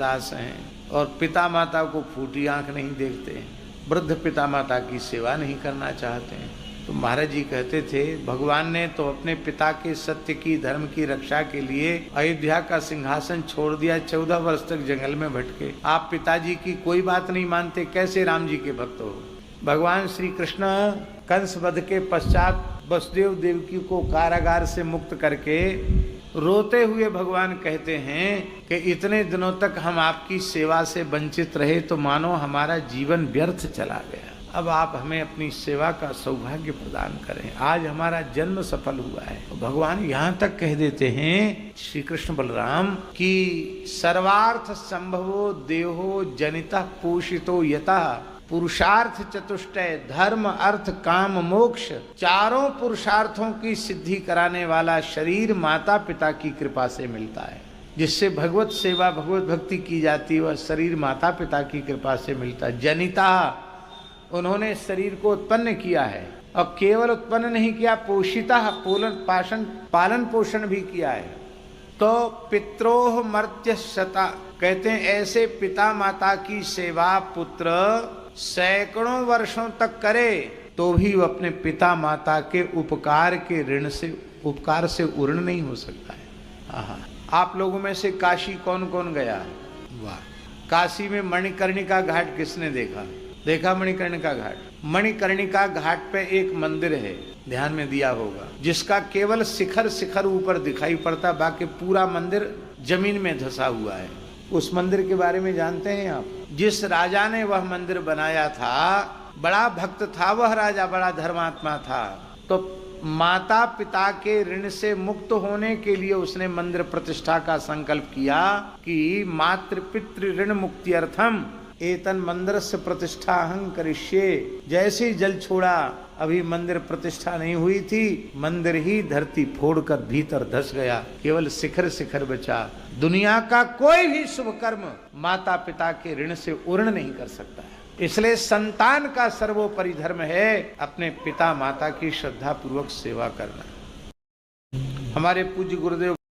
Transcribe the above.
दास हैं और पिता माता को फूटी आंख नहीं देखते हैं, वृद्ध पिता माता की सेवा नहीं करना चाहते हैं। तो महाराज जी कहते थे भगवान ने तो अपने पिता के सत्य की धर्म की रक्षा के लिए अयोध्या का सिंहासन छोड़ दिया, 14 वर्ष तक जंगल में भटके। आप पिताजी की कोई बात नहीं मानते, कैसे राम जी के भक्त हो? भगवान श्री कृष्ण कंस वध के पश्चात वसुदेव देवकी को कारागार से मुक्त करके रोते हुए भगवान कहते हैं कि इतने दिनों तक हम आपकी सेवा से वंचित रहे तो मानो हमारा जीवन व्यर्थ चला गया। अब आप हमें अपनी सेवा का सौभाग्य प्रदान करें, आज हमारा जन्म सफल हुआ है। तो भगवान यहाँ तक कह देते हैं श्री कृष्ण बलराम कि सर्वार्थ संभवो देहो जनिता पोषितो यतः पुरुषार्थ चतुष्टय धर्म अर्थ काम मोक्ष, चारों पुरुषार्थों की सिद्धि कराने वाला शरीर माता पिता की कृपा से मिलता है। जिससे भगवत सेवा भगवत भक्ति की जाती है वह शरीर माता पिता की कृपा से मिलता है। जनिता, उन्होंने शरीर को उत्पन्न किया है और केवल उत्पन्न नहीं किया, पोषिता, पालन पोषण भी किया है। तो पित्रोह मर्त्य शता, कहते हैं ऐसे पिता माता की सेवा पुत्र सैकड़ों वर्षों तक करे तो भी वो अपने पिता माता के उपकार के ऋण से उपकार से उर्ण नहीं हो सकता है। आप लोगों में से काशी कौन कौन गया? वाह, काशी में मणिकर्णिका घाट किसने देखा? देखा मणिकर्णिका घाट? मणिकर्णिका घाट पे एक मंदिर है, ध्यान में दिया होगा, जिसका केवल शिखर ऊपर दिखाई पड़ता, बाकी पूरा मंदिर जमीन में धंसा हुआ है। उस मंदिर के बारे में जानते हैं आप? जिस राजा ने वह मंदिर बनाया था बड़ा भक्त था, वह राजा बड़ा धर्मात्मा था। तो माता पिता के ऋण से मुक्त होने के लिए उसने मंदिर प्रतिष्ठा का संकल्प किया कि मातृ पितृ ऋण मुक्ति अर्थम एतन मंदिर से प्रतिष्ठा अहं करिष्ये। जैसे ही जल छोड़ा, अभी मंदिर प्रतिष्ठा नहीं हुई थी, मंदिर ही धरती फोड़कर भीतर धस गया, केवल शिखर बचा। दुनिया का कोई भी शुभ कर्म माता पिता के ऋण से उर्ण नहीं कर सकता है। इसलिए संतान का सर्वोपरि धर्म है अपने पिता माता की श्रद्धा पूर्वक सेवा करना। हमारे पूज्य गुरुदेव